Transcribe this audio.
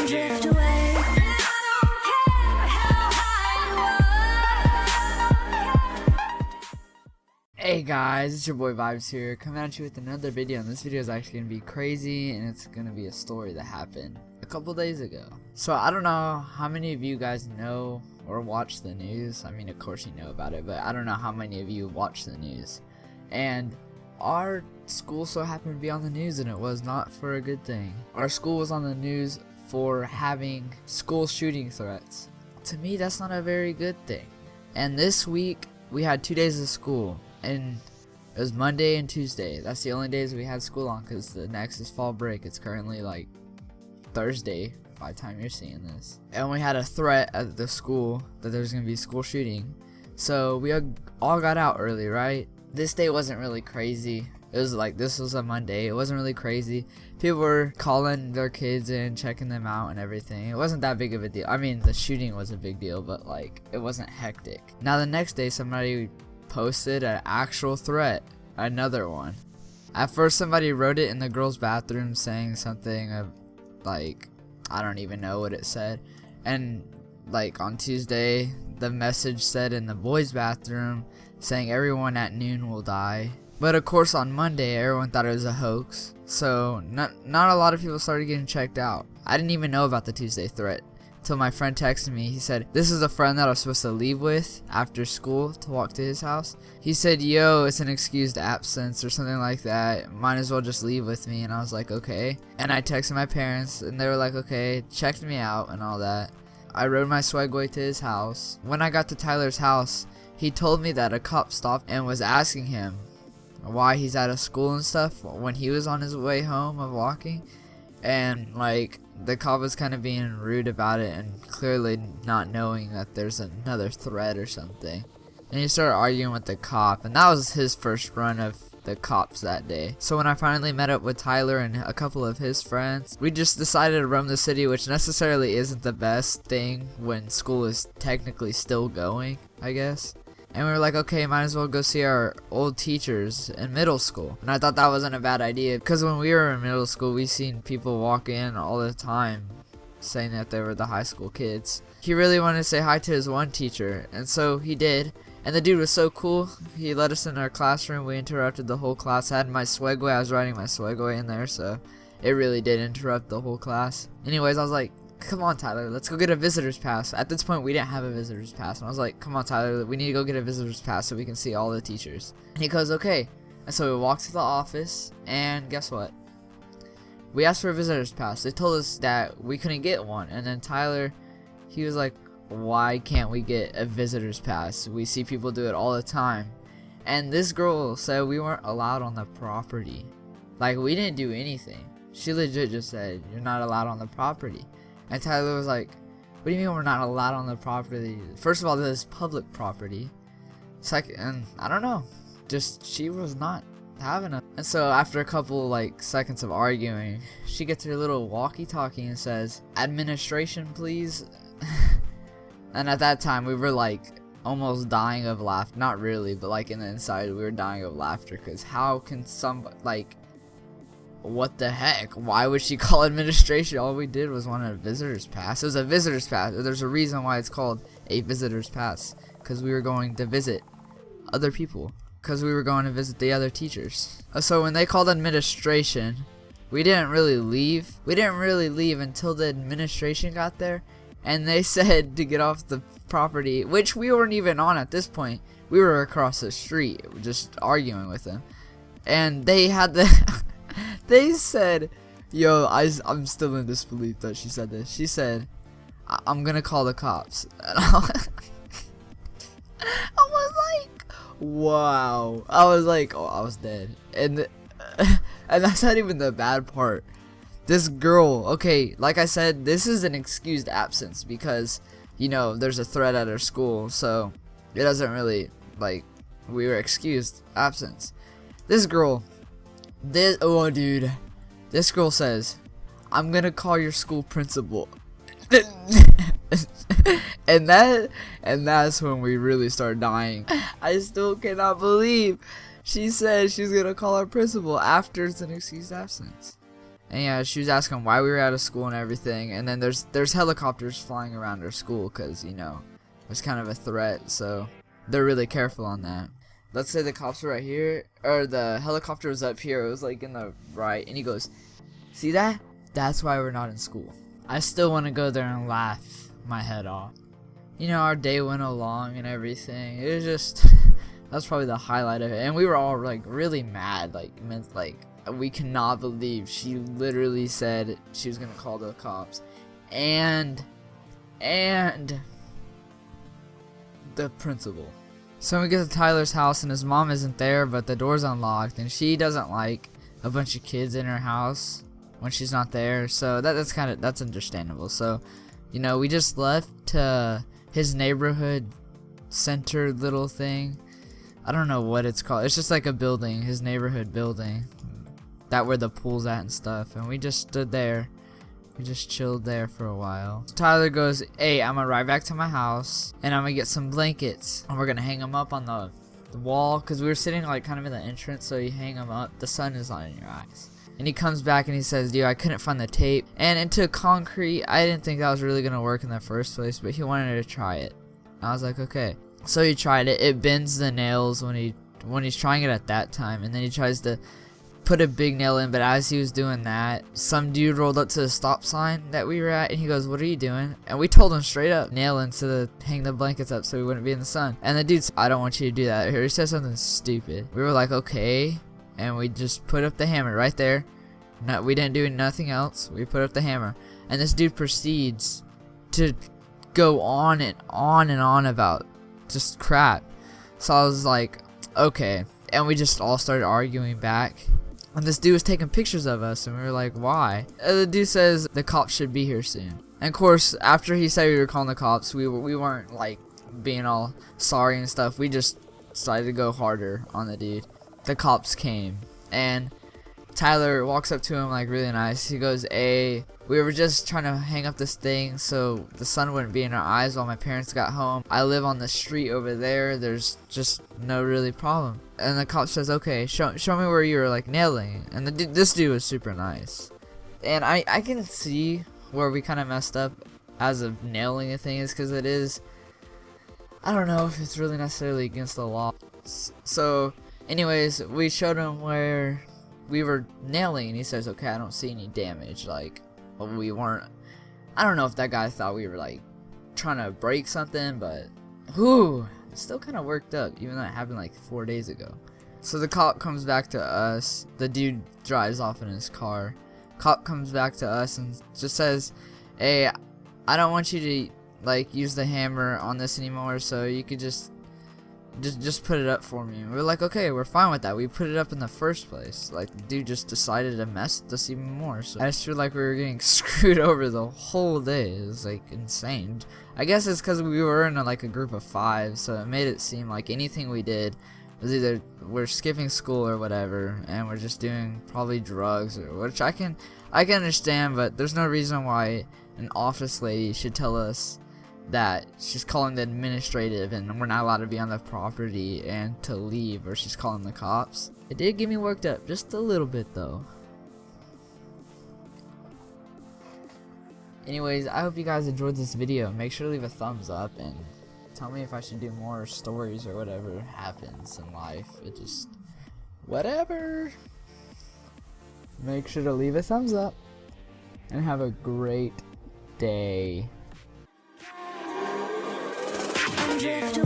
drift away. Hey guys, it's your boy Vibez here, coming at you with another video, and this video is actually going to be crazy, and it's going to be a story that happened a couple days ago. So I don't know how many of you guys know or watch the news. I mean, of course you know about it, but I don't know how many of you watch the news. And our school so happened to be on the news, and it was not for a good thing. Our school was on the news for having school shooting threats. To me, that's not a very good thing. And this week, we had 2 days of school. And it was Monday and Tuesday. That's the only days we had school on, because the next is fall break. It's currently like Thursday by the time you're seeing this. And we had a threat at the school that there's going to be a school shooting. So we all got out early, right? This day wasn't really crazy. It was like, this was a Monday. It wasn't really crazy. People were calling their kids in, checking them out and everything. It wasn't that big of a deal. I mean, the shooting was a big deal, but like, it wasn't hectic. Now the next day, somebody posted an actual threat, another one. At first somebody wrote it in the girls' bathroom saying something of like, I don't even know what it said. And like on Tuesday the message said in the boys' bathroom saying everyone at noon will die. But of course on Monday everyone thought it was a hoax, so not a lot of people started getting checked out. I didn't even know about the Tuesday threat till my friend texted me. He said, this is a friend that I was supposed to leave with after school to walk to his house. He said, yo, it's an excused absence or something like that. Might as well just leave with me. And I was like, okay. And I texted my parents and they were like, okay, checked me out and all that. I rode my Swagway to his house. When I got to Tyler's house, he told me that a cop stopped and was asking him why he's out of school and stuff when he was on his way home of walking. And like, the cop was kind of being rude about it and clearly not knowing that there's another threat or something. And he started arguing with the cop, and that was his first run of the cops that day. So when I finally met up with Tyler and a couple of his friends, we just decided to roam the city, which necessarily isn't the best thing when school is technically still going, I guess. And we were like, okay, might as well go see our old teachers in middle school. And I thought that wasn't a bad idea, because when we were in middle school, we seen people walk in all the time saying that they were the high school kids. He really wanted to say hi to his one teacher, and so he did. And the dude was so cool. He let us in our classroom. We interrupted the whole class. I had my Swagway. I was riding my Swagway in there, so it really did interrupt the whole class. Anyways, I was like, come on, Tyler, let's go get a visitor's pass. At this point, we didn't have a visitor's pass. And I was like, come on, Tyler, we need to go get a visitor's pass so we can see all the teachers. And he goes, okay. And so we walked to the office, and guess what? We asked for a visitor's pass. They told us that we couldn't get one. And then Tyler, he was like, why can't we get a visitor's pass? We see people do it all the time. And this girl said we weren't allowed on the property. Like, we didn't do anything. She legit just said, you're not allowed on the property. And Tyler was like, what do you mean we're not allowed on the property? First of all, this is public property. Second, and I don't know, just she was not having it. And so after a couple like seconds of arguing, she gets her little walkie-talkie and says, administration please. And at that time we were like almost dying of laughter. Not really, but like in the inside we were dying of laughter, because how can somebody, like, what the heck? Why would she call administration? All we did was want a visitor's pass. It was a visitor's pass. There's a reason why it's called a visitor's pass, because we were going to visit other people, because we were going to visit the other teachers. So when they called administration, we didn't really leave. We didn't really leave until the administration got there, and they said to get off the property, which we weren't even on at this point. We were across the street just arguing with them, and they had the they said, yo, I'm still in disbelief that she said this. She said, I'm gonna call the cops. And I was like, wow. I was like, oh, I was dead. And that's not even the bad part. This girl, okay, like I said, this is an excused absence because, you know, there's a threat at her school. So it doesn't really, like, we were excused absence. This girl, oh dude, this girl says, I'm gonna call your school principal. and that's when we really start dying. I still cannot believe she said she's gonna call our principal after it's an excused absence. And yeah, she was asking why we were out of school and everything. And then there's helicopters flying around our school because, you know, it's kind of a threat. So they're really careful on that. Let's say the cops were right here, or the helicopter was up here. It was like in the right. And he goes, see that? That's why we're not in school. I still want to go there and laugh my head off. You know, our day went along and everything. It was just, that's probably the highlight of it. And we were all like really mad. Like, we cannot believe she literally said she was gonna call the cops, and the principal. So we get to Tyler's house and his mom isn't there, but the door's unlocked, and she doesn't like a bunch of kids in her house when she's not there. So that's understandable. So, you know, we just left to his neighborhood center little thing. I don't know what it's called. It's just like a building, his neighborhood building. That where the pool's at and stuff, and we just stood there. We just chilled there for a while. Tyler goes, hey, I'm gonna ride back to my house and I'm gonna get some blankets and we're gonna hang them up on the wall, because we were sitting like kind of in the entrance, so you hang them up, the sun is not in your eyes. And he comes back and he says, dude, I couldn't find the tape. And into concrete, I didn't think that was really gonna work in the first place, but he wanted to try it. I was like, okay. So he tried it. It bends the nails when he's trying it at that time, and then he tries to put a big nail in, but as he was doing that, some dude rolled up to the stop sign that we were at, and he goes, what are you doing? And we told him straight up, nail into hang the blankets up so we wouldn't be in the sun. And the dude said, I don't want you to do that. He said something stupid. We were like, okay, and we just put up the hammer right there. No, we didn't do nothing else. We put up the hammer, and this dude proceeds to go on and on and on about just crap. So I was like, okay, and we just all started arguing back. And this dude was taking pictures of us, and we were like, why? And the dude says the cops should be here soon. And of course, after he said we were calling the cops, we weren't like being all sorry and stuff. We just decided to go harder on the dude. The cops came, and Tyler walks up to him like really nice. He goes, hey, we were just trying to hang up this thing so the sun wouldn't be in our eyes while my parents got home. I live on the street over there. There's just no really problem. And the cop says, okay, show me where you were like nailing. And this dude was super nice. And I can see where we kind of messed up as of nailing a thing, is because it is, I don't know if it's really necessarily against the law. So anyways, we showed him where we were nailing, and he says, okay, I don't see any damage. Like, well, we weren't, I don't know if that guy thought we were like trying to break something, but whew, still kind of worked up, even though it happened like 4 days ago. So the cop comes back to us. The dude drives off in his car. Cop comes back to us and just says, hey, I don't want you to like use the hammer on this anymore, so you could just put it up for me. And we're like, okay, we're fine with that. We put it up in the first place. Like, the dude just decided to mess with us even more. So I just feel like we were getting screwed over the whole day. It was like insane. I guess it's because we were in like a group of 5, so it made it seem like anything we did was either we're skipping school or whatever, and we're just doing probably drugs, or which I can understand, but there's no reason why an office lady should tell us that she's calling the administrative and we're not allowed to be on the property and to leave, or she's calling the cops. It did get me worked up just a little bit though. Anyways, I hope you guys enjoyed this video. Make sure to leave a thumbs up and tell me if I should do more stories or whatever happens in life. It just, whatever. Make sure to leave a thumbs up and have a great day. Drift